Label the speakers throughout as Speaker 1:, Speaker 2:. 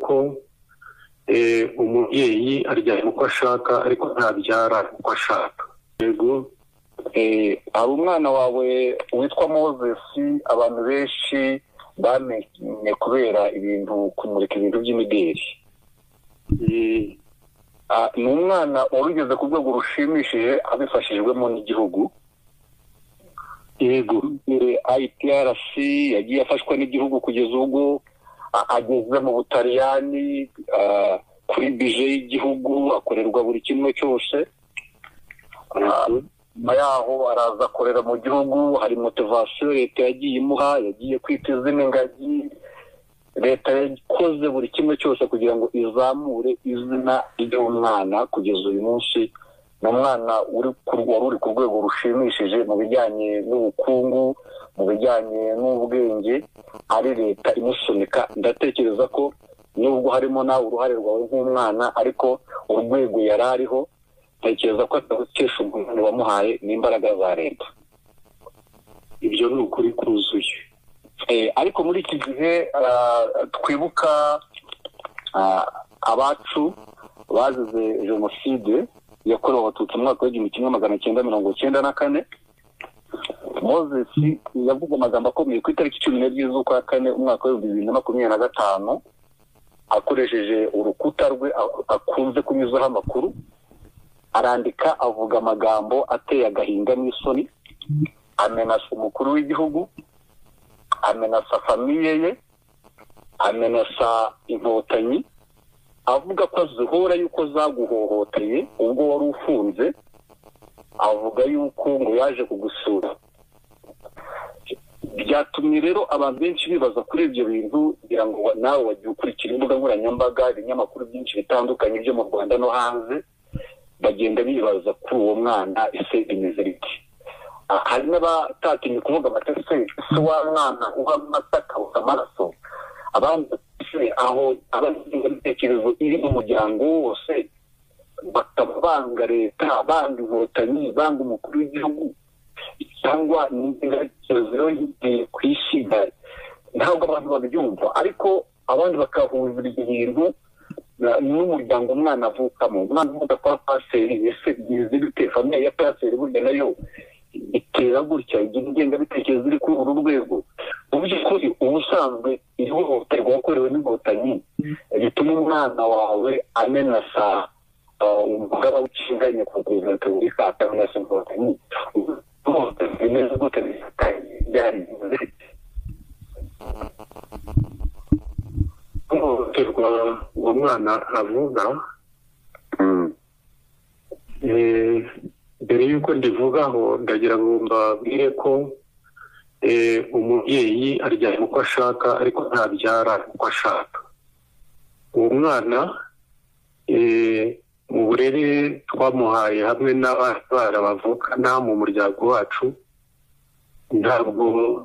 Speaker 1: ko umubyeyi aryama uko ashaka ariko ntabyara uko ashaka. Yego,
Speaker 2: hari umwana wawe witwa Moses abantu benshi bamenye kubera kumurika ibintu by'imideli. Ni umwana warugeze ku rwego rushimishije abifashijwemo n'igihugu.
Speaker 1: yego,
Speaker 2: IPRC yagiye afashwa n'igihugu kugeza ubwo ageze mu Butaliyani kuri bije y'igihugu akorerwa buri kimwe cyose. Nyuma yaho araza akorera mu gihugu, hari motivasiyo leta yagiye imuha, yagiye kwita izina ingagi. Leta yakoze buri kimwe cyose kugira ngo izamure izina ry'umwana kugeza uyu munsi. Ni umwana wari uri ku rwego rushimishije mu bijyanye n'ubukungu, mu bijyanye n'ubwenge, ari leta imusunika. Ndatekereza ko nubwo harimo nawe uruhare rwawe nk'umwana, ariko urwego yari ariho tekereza ko atakesha umuntu wamuhaye n'imbaraga za leta.
Speaker 1: ibyo ni ukuri kuzuye.
Speaker 2: Ariko muri iki gihe twibuka abacu bazize jenoside yakorewe abatutsi mu mwaka w'igihumbi kimwe magana cyenda mirongo cyenda na kane. Moses yavuze amagambo akomeye ku itariki 12 z'ukwa kane umwaka wa 2025 akoresheje urukuta rwe akunze kunyuzaho amakuru. Arandika avuga amagambo ateye agahinda n'isoni, amenasa umukuru w'igihugu, amenasa famiye ye, amenasa inkotanyi, avuga ko zihora yuko zaguhohoteye ubwo wari ufunze, avuga yuko ngo yaje kugusura. Byatumye rero abantu benshi bibaza kuri ibyo bintu, kugira ngo nawe wagiye ukurikira imbuga nkoranyambaga, ibinyamakuru byinshi bitandukanye byo mu Rwanda no hanze, bagenda bibaza kuri uwo mwana ese bimeze bite. Hari n'abatatinye kuvuga amateka se wa mwana uha amata akawuha amaraso. Abandi aho abitekerezo iri mu muryango wose bakabanga leta, banga inkotanyi, banga umukuru w'igihugu, cyangwa n'ingengabitekerezo yiteye kwishiga. Ntabwo abantu babyumva, ariko abandi bakahuza ibintu n'umuryango umwana avukamo. Umwana uvuga kwa paseri, ese bizi bite famiye ya paseri burya nayo itera gutya, igihe ingengabitekerezo iri kuri uru rwego. Mu by'ukuri ubusanzwe ihohoterwa wakorewe n'inkotanyi bituma umwana wawe amenasa umugaba w'ikinganye ku rwego rw'Afurika akamenasa inkotanyi. Bimeze gute byarize
Speaker 1: ihohoterwa uwo mwana avuga. Mbere y'uko ndivugaho ndagira ngo mbabwire ko umubyeyi aryama uko ashaka ariko ntabyara uko ashaka. uwo mwana mu burere twamuhaye hamwe n'abana bavukana mu muryango wacu ntabwo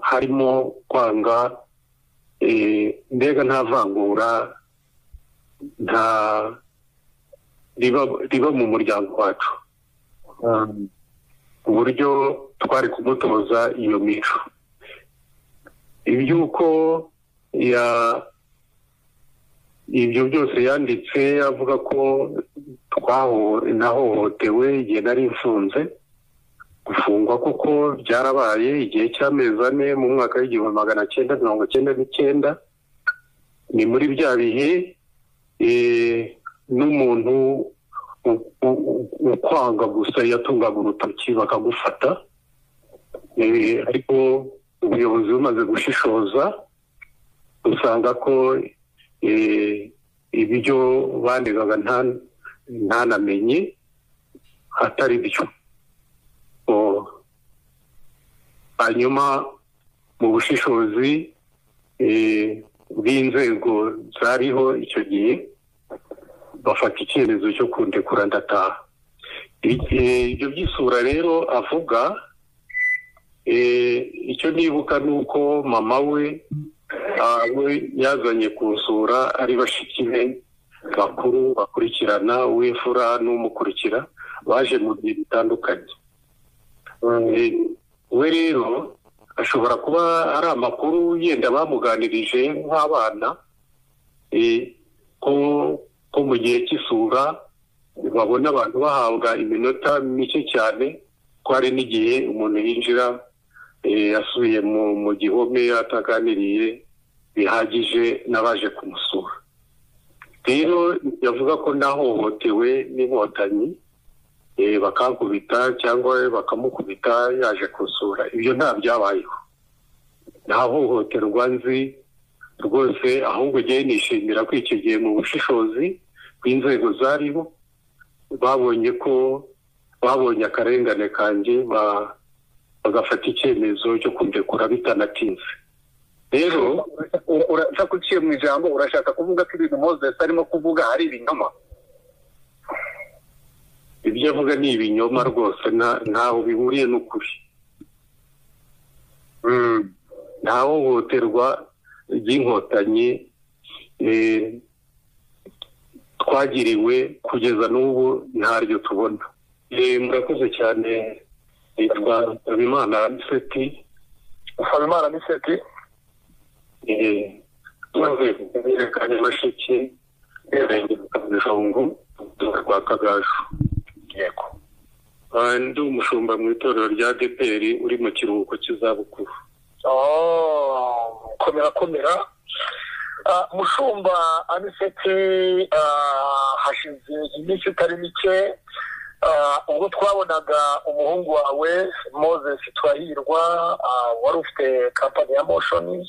Speaker 1: harimo kwanga, mbega nta vangura riba mu muryango wacu, uburyo twari kumutoza iyo mico. Ibyuko ibyo byose yanditse avuga ko nahohotewe igihe nari mfunze, gufungwa kuko byarabaye igihe cy'amezi 4 mu mwaka w'1999. ni muri bya bihe n'umuntu ukwanga gusa yatungaga urutoki bakagufata, ariko ubuyobozi bumaze gushishoza usanga ko ibyo bandegaga ntanamenye atari byo. Hanyuma mu bushishozi bw'inzego zariho icyo gihe bafata icyemezo cyo kundekura ndataha. Ibyo by'isura rero avuga, icyo nibuka nuko mama we yazanye kunsura ari bashiki be bakuru bakurikirana, uw'imfura n'umukurikira, baje mu gihe bitandukanye. We rero ashobora kuba ari amakuru yenda bamuganirije nk'abana, mu gihe cy'isura babona abantu bahabwa iminota mike cyane ko hari n'igihe umuntu yinjira asubiye mu gihome ataganiriye bihagije n'abaje kumusura. Rero yavuga ko nahohotewe n'inkotanyi bakankubita cyangwa bakamukubita yaje kusura. Ibyo nta byabayeho, nta hohoterwa nzi rwose, ahubwo ngiye nishimira ko icyo gihe mu bushishozi bw'inzego zariho babonye akarengane kanjye bagafata icyemezo cyo kundekura bitanatinze. Rero
Speaker 2: urashaka kuciye mu ijambo, urashaka kuvuga ko ibintu Moses arimo kuvuga ari ibinyoma?
Speaker 1: Ibyo avuga ni ibinyoma rwose, ntaho bihuriye n'ukuri. Nta hohoterwa ry'inkotanyi twagiriwe kugeza n'ubu, ntaryo tubona. Murakoze cyane. Nitwa Habimana Aniseti.
Speaker 2: Habimana Aniseti
Speaker 1: tumaze kumenyekana Nyamasheke Kabijungu rwa Kagaju.
Speaker 2: Yego.
Speaker 1: Ndi umushumba mu itorero rya ADEPR uri mu kiruhuko cy'izabukuru.
Speaker 2: Komera. Mushumba Aniseti, hashize iminsi itari mike ubwo twabonaga umuhungu wawe Moses Twahirwa wari ufite kampani ya Motion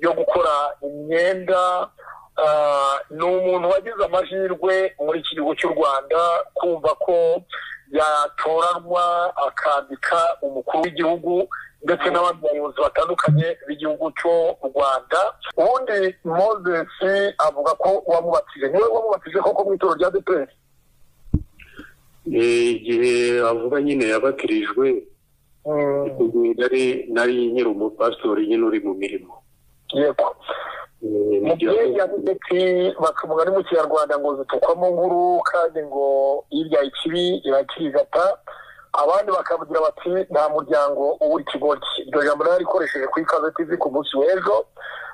Speaker 2: yo gukora imyenda. Ni umuntu wagize amahirwe muri iki gihugu cy'u Rwanda kumva ko yatoranwa akandika umukuru w'igihugu ndetse n'abandi bayobozi batandukanye b'igihugu cy'u Rwanda. Ubundi Moses avuga ko wamubatije, niwe wamubatije koko mu itorero rya ADEPR?
Speaker 1: Igihe avuga nyine yabatirijwe, nari nyiri umupasitori nyine uri mu mirimo.
Speaker 2: Yego. Mu gihe yavuze ati bakavuga ni mu Kinyarwanda ngo zitukwamo nkuru kandi ngo irya ikibi irakirigata, abandi bakavugira bati nta muryango ubura ikigoryi. Iryo jambo narikoresheje ku Ikaze TV ku munsi w'ejo,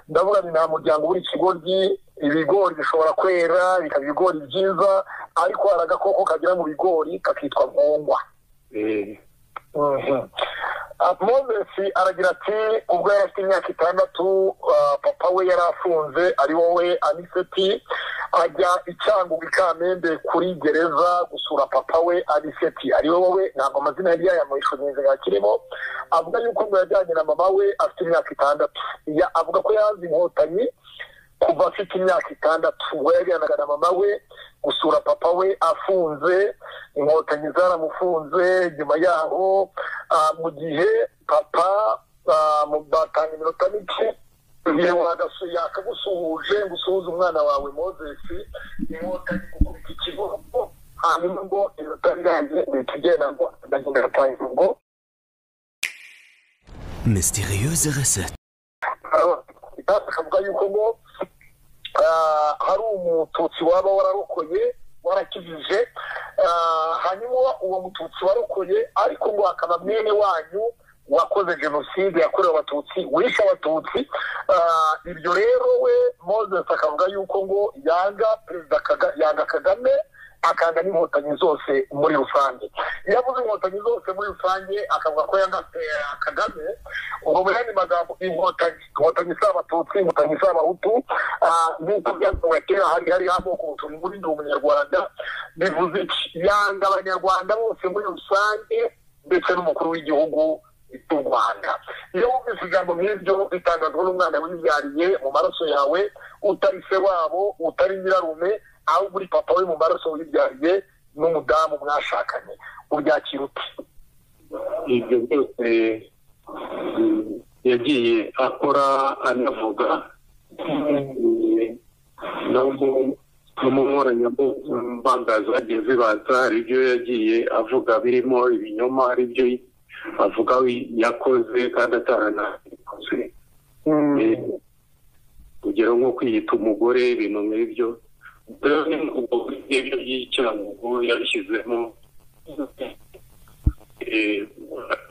Speaker 2: ndavuga ni nta muryango ubura ikigoryi. Ibigori bishobora kwera bikaba ibigori byiza, ariko hari agakoko kagira mu bigori kakitwa nkongwa. Moses aragira ati ubwo yari afite imyaka 6 papa we yari afunze, ari wowe Aniseti, ajya Icyangugu Kamembe kuri gereza gusura papa we Aniseti, ari wowe. Ntabwo amazina yari yayamuhishe neza yakirimo. Avuga yuko ngo yajyanye na mama we afite imyaka 6. Avuga ko yazi inkotanyi kuva afite imyaka 6, ubwo yajyanaga na mama we gusura papa we afunze. Inkotanyi zaramufunze. Nyuma yaho mu gihe papa batanga iminota mike yakagusuhuje gusuhuza umwana wawe Moses, inkotanyi gukubita ikibuno, hanyuma ngo iminota irangiye bitugenda ngo ndagenda gatanga ngo
Speaker 3: mystérieuse recette.
Speaker 2: Akavuga yuko ngo hari umututsi waba wararokoye warakijije, hanyuma uwo mututsi warokoye ariko ngo akaba mwene wanyu wakoze jenoside yakorewe abatutsi, wishe abatutsi. Ibyo rero we Moses akavuga yuko ngo yanga Kagame akanga n'inkotanyi zose muri rusange. Iyo avuze inkotanyi zose muri rusange akavuga ko yanga Kagame, ubwo muri magambo inkotanyi z'abatutsi, inkotanyi z'abahutu, nk'uko byavuga kera hari amoko turi muri ndi umunyarwanda. Bivuze iki? Yanga abanyarwanda bose muri rusange ndetse n'umukuru w'igihugu cy'u Rwanda. Iyo wumvise ijambo nk'iryo bitangazwa n'umwana wibyariye mu maraso yawe, utari se wabo, utari nyirarume, ahubwo uri papa we mu maraso wibyariye n'umudamu mwashakanye, ubyakira ute?
Speaker 1: Ibyo byose yagiye akora anavuga no mu nkoranyambaga zagiye zibanza, hari ibyo yagiye avuga birimo ibinyoma, hari ibyo avuga yakoze kandi ataranabikoze. Urugero nko kwiyita umugore, ibintu nk'ibyo. Rero ni ubwo ibyo by'Icyangugu yabishyizemo,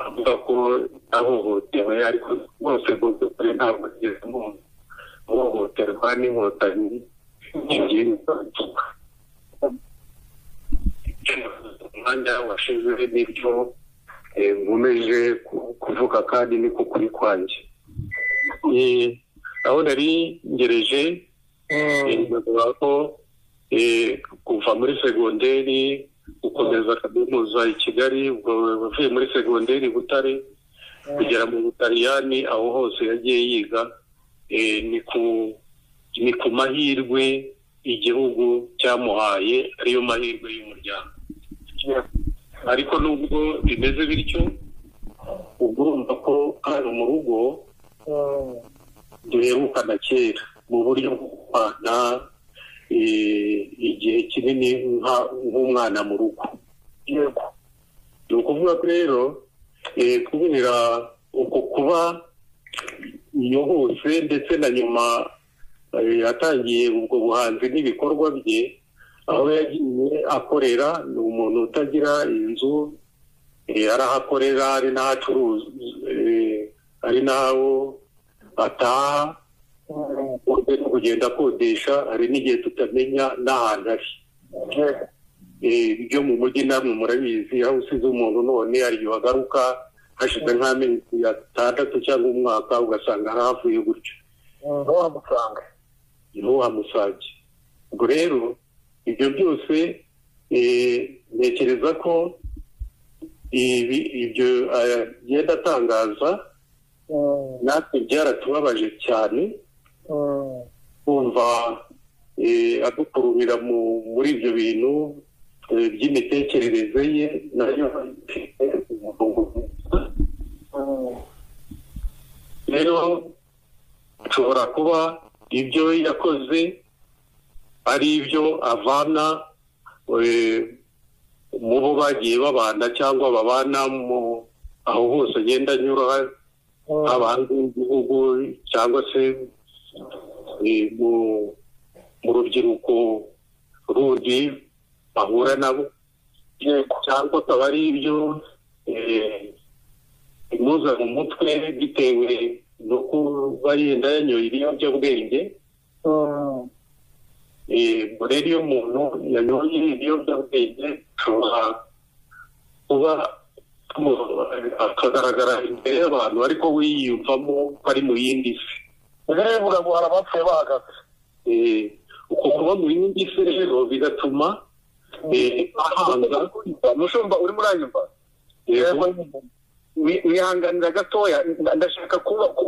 Speaker 1: avuga ko ahohotewe, ariko bose ntabwo agezemo hohoterwa n'inkotanyi. umwanya washize n'ibyo nkomeje kuvuga kandi niko kuri kwanjye. Aho nari ngereje ndavuga ko kuva muri segonderi gukomeza kaminuza i Kigali, ubwo bavuye muri segonderi Butare kugera mu Butaliyani, aho hose yagiye yiga ni ku mahirwe igihugu cyamuhaye, ariyo mahirwe y'umuryango. Ariko nubwo bimeze bityo, ubwo urumva ko hano mu rugo duherukana kera mu buryo bwo kubana igihe kinini nk'umwana mu rugo. Ni ukuvuga ko rero kubera uko kuba iyo hose ndetse na nyuma yatangiye ubwo buhanzi n'ibikorwa bye, aho yagiye akorera ni umuntu utagira inzu, arahakorera ari n'aho acuruza, ari n'aho ataha, kugenda akodesha, hari n'igihe tutamenya n'ahantu ari. Ibyo mu mujyi namwe murabizi, aho usize umuntu none ariyo agaruka hashize nk'amezi 6 cyangwa umwaka ugasanga haravuye gutyo. Ntuhamusange. Ubwo rero ibyo byose ntekereza ko ibyo agenda atangaza natwe byaratubabaje cyane, kumva adukurubira muri ibyo bintu by'imitekerereze ye nayo. Rero nshobora kuba ibyo yakoze ari ibyo avana mu bo bagiye babana cyangwa babana aho hose agenda anyura, abandi b'igihugu cyangwa se mu rubyiruko rundi bahura nabo, cyangwa akaba ari ibyo imuza mu mutwe bitewe no kuba yenda yanyoye ibiyobyabwenge. Rero iyo umuntu yanyoye ibiyobyabwenge ashobora kuba akagaragara imbere y'abantu ariko wiyumvamo ko ari mu yindi si.
Speaker 2: bivuga ngo hari abapfuye bahagaze.
Speaker 1: Uko kuba mu yindi si rero bigatuma ahanga.
Speaker 2: Mushumba uri muranyumva? Wihanganira gatoya, ndashaka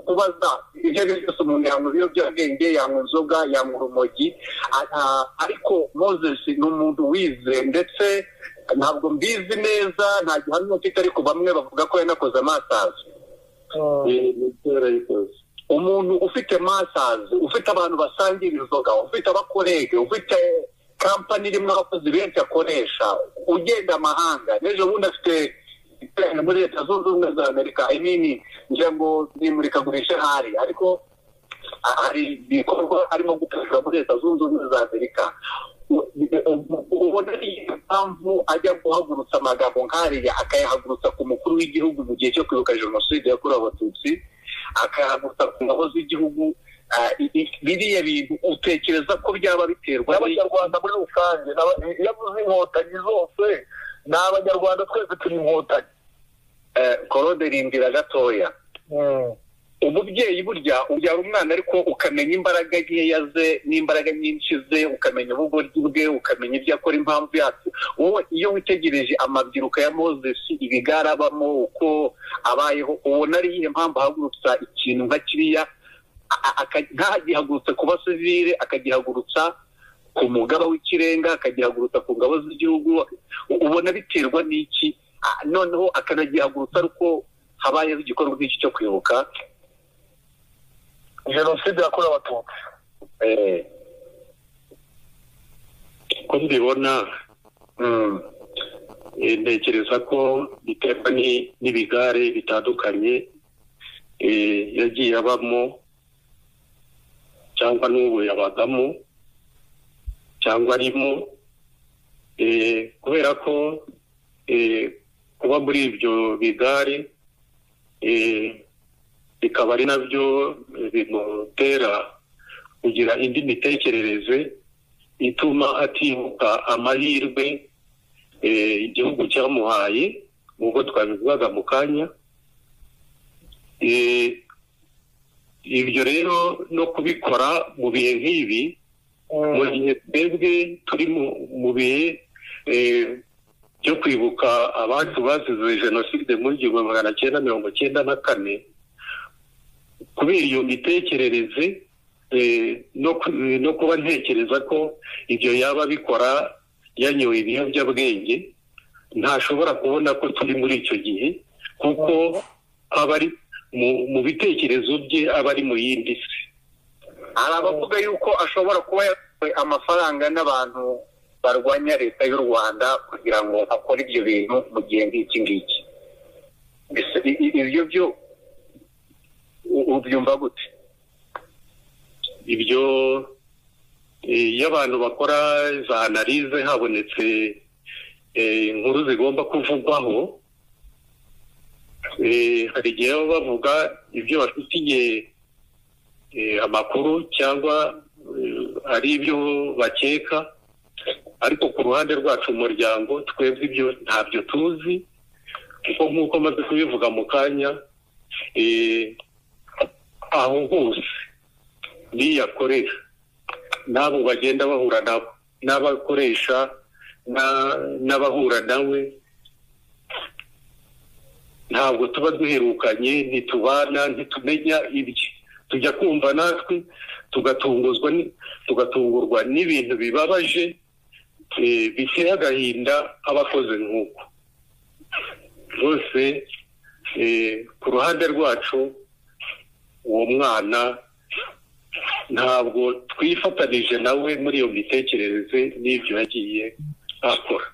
Speaker 2: kubaza ibyo byose umuntu yanywa ibiyobyabwenge, yanywa inzoga, yanywa urumogi, ariko Moses ni umuntu wize, ndetse ntabwo mbizi neza, nta gihamya mfite, ariko bamwe bavuga ko yanakoze masters. Umuntu ufite masters, ufite abantu basangira inzoga, ufite abakorege, ufite kampani irimo abakozi benshi akoresha, ugenda amahanga, n'ejo bundi afite muri Leta Zunze Ubumwe za Amerika, ngira ngo ni imurikagurisha hari, ariko hari ibikorwa arimo gukorera muri Leta Zunze Ubumwe za Amerika. Ubona ari impamvu ajya guhagurutsa amagambo nk'ariya, akayahagurutsa ku mukuru w'igihugu mu gihe cyo kwibuka jenoside yakorewe Abatutsi, akayahagurutsa ku ngabo z'igihugu. Biriya bintu utekereza ko byaba biterwa
Speaker 4: n'Abanyarwanda muri rusange? Iyo avuze inkotanyi zose ni Abanyarwanda, twese turi inkotanyi.
Speaker 2: Korode rindira gatoya. Umubyeyi burya ubyara umwana, ariko ukamenya imbaraga nkeya ze n'imbaraga nyinshi ze, ukamenya ubugoryi bwe, ukamenya ibyo akora, impamvu yacu. Wowe iyo witegereje amabyiruka ya Moses, ibigara abamo, uko abayeho, ubona ari iyihe mpamvu ahagurutsa ikintu nka kiriya, ntagihagurutse ku basivile, akagihagurutsa ku mugaba w'ikirenga, akagihagurutsa ku ngabo z'igihugu? Ubona biterwa n'iki? Noneho akanagihagurutsa ariko habayeho igikorwa nk'iki cyo kwibuka
Speaker 4: jenoside yakorewe Abatutsi.
Speaker 1: Ko mbibona, ntekereza ko biterwa n'ibigare bitandukanye yagiye abamo, cyangwa n'ubu yabagamo, cyangwa arimo, kubera ko kuba muri ibyo bigare bikaba ari nabyo bimutera kugira indi mitekerereze ituma atibuka amahirwe igihugu cyamuhaye nk'uko twabivugaga mu kanya. Ibyo rero no kubikora mu bihe nk'ibi, mu gihe twebwe turi mu bihe byo kwibuka abacu bazize jenoside muri 1994, kubera iyo mitekerereze no kuba ntekereza ko ibyo yaba bikora yanyoye ibiyobyabwenge, ntashobora kubona ko turi muri icyo gihe, kuko aba ari mu bitekerezo bye, aba ari mu yindi si.
Speaker 2: hari abavuga yuko ashobora kuba yahawe amafaranga n'abantu barwanya leta y'u Rwanda kugira ngo akore ibyo bintu mu gihe nk'iki ngiki. Ibyo byo ubyumva gute?
Speaker 1: Ibyo iyo abantu bakora za analize habonetse inkuru zigomba kuvugwaho, hari igihe baba bavuga ibyo bafitiye amakuru cyangwa ari ibyo bakeka, ariko ku ruhande rwacu umuryango twebwe ibyo ntabyo tuzi, kuko nk'uko maze kubivuga mu kanya, aho hose niyakorera n'abo bagenda bahura nabo, n'abakoresha n'abahura nawe, ntabwo tuba duherukanye, ntitubana, ntitumenya ibye. Tujya kumva natwe tugatungurwa n'ibintu bibabaje biteye agahinda abakoze nk'uko. Rwose ku ruhande rwacu uwo mwana ntabwo twifatanije nawe muri iyo mitekerereze n'ibyo yagiye akora.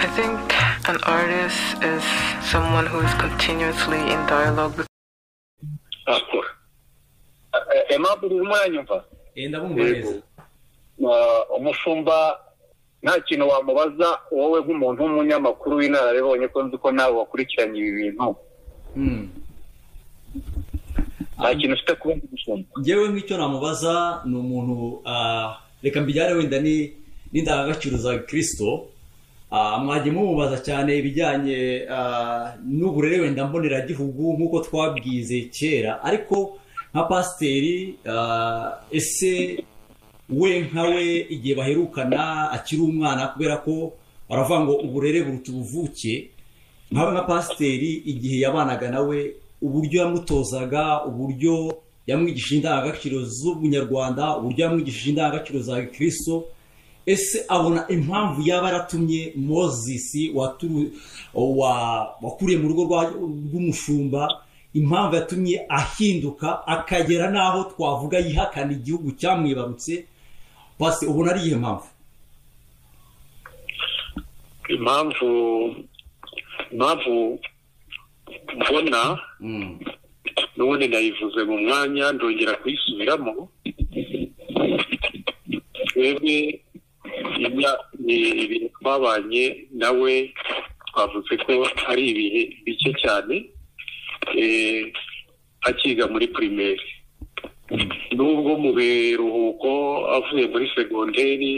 Speaker 5: I think an artist is someone who is continuously in dialogue with
Speaker 1: akora.
Speaker 6: ndabumva neza.
Speaker 2: Umushumba nta kintu wamubaza wowe nk'umuntu w'umunyamakuru w'inararibonye, ko nzi ko nawe wakurikiranye ibi bintu. Nta kintu ufite kubaza umushumba?
Speaker 6: Njyewe nk'icyo namubaza ni umuntu, reka mbijyane wenda n'indangagaciro za Kristo. Mwagiye mumubaza cyane ibijyanye n'uburere wenda mboneragihugu nk'uko twabwize kera, ariko nka pasiteri, ese we nkawe igihe baherukana akiri umwana, kubera ko baravuga ngo uburere buruta ubuvuke, nkawe nka pasiteri igihe yabanaga nawe, uburyo yamutozaga, uburyo yamwigishije indangagaciro z'ubunyarwanda, uburyo yamwigishije indangagaciro za Kristo, ese abona impamvu yaba yaratumye Moses wakuriye mu rugo rw'umushumba, impamvu yatumye ahinduka akagera n'aho twavuga yihakana igihugu cyamwibarutse? Basi ubona ari iyihe mpamvu?
Speaker 1: Impamvu mbona n'ubundi nayivuze mu mwanya, ndongera kuyisubiramo. Twebwe ibihe twabanye nawe twavuze ko ari ibihe bike cyane akiga muri primaire, nubwo mu biruhuko avuye muri segonderi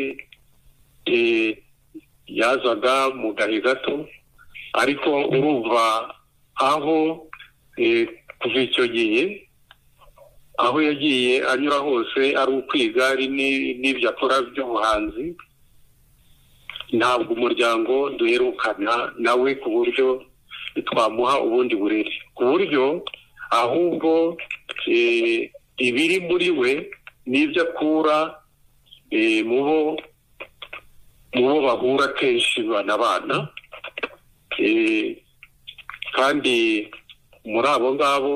Speaker 1: yazaga mu gahe gato, ariko urumva aho kuva icyo gihe aho yagiye anyura hose ari ukwiga, ari n'ibyo akora by'ubuhanzi, ntabwo umuryango duherukana nawe ku buryo twamuha ubundi burere, ku buryo ahubwo ibiri muri we n'ibyo akura mu bo bahura kenshi banabana, kandi muri abo ngabo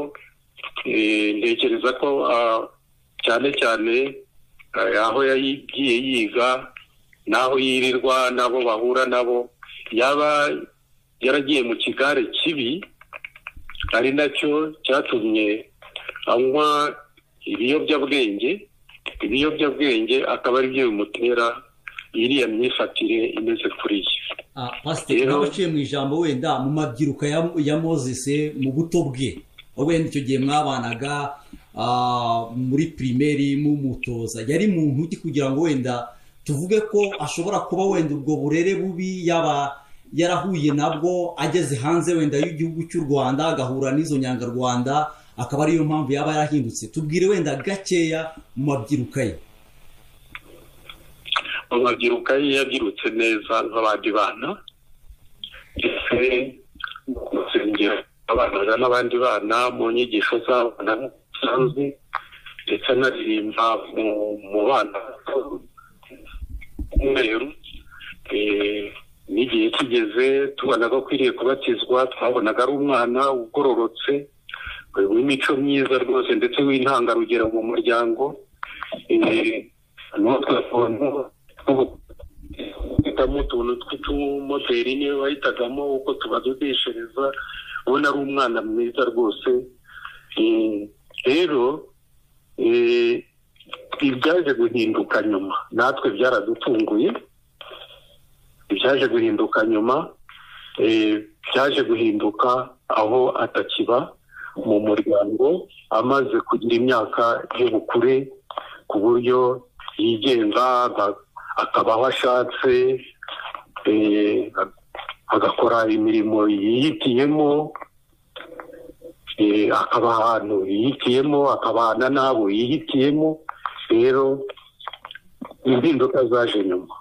Speaker 1: ntekereza ko cyane cyane aho yagiye yiga n'aho yirirwa n'abo bahura nabo, yaba yaragiye mu kigare kibi, ari nacyo cyatumye anywa ibiyobyabwenge akaba ari byo bimutera iriya myifatire imeze kuri ye.
Speaker 6: Pasiteri, nabaciye mu ijambo, wenda mu mabyiruka ya Moses mu buto bwe wenda icyo gihe mwabanaga muri primaire mumutoza yari muntu ki kugira ngo wenda tuvuge ko ashobora kuba wenda ubwo burere bubi yaba yarahuye nabwo ageze hanze wenda y'igihugu cy'u Rwanda agahura n'izo nyangarwanda akaba ariyo mpamvu yaba yarahindutse tubwire wenda gakeya mu mabyiruka ye.
Speaker 1: Mu mabyiruka ye yabyirutse neza nk'abandi bana ndetse mu rusengero abanaga n'abandi bana mu nyigisho z'abana sanzwe ndetse anaririmba mu bana umweru n'igihe kigeze tubona ko akwiriye kubatizwa twabonaga ari umwana ugororotse w'imico myiza rwose ndetse w'intangarugero mu muryango twitamo utuntu tw'utumoteri niyo bahitagamo uko tubadodeshereza ubona ari umwana mwiza rwose. Rero ibyaje guhinduka nyuma natwe byaradutunguye ibyaje guhinduka nyuma byaje guhinduka aho atakiba mu muryango amaze kugira imyaka y'ubukure ku buryo yigenza akaba aho ashatse agakora imirimo yihitiyemo akaba ahantu yihitiyemo akabana n'abo yihitiyemo. Rero impinduka zaje nyuma.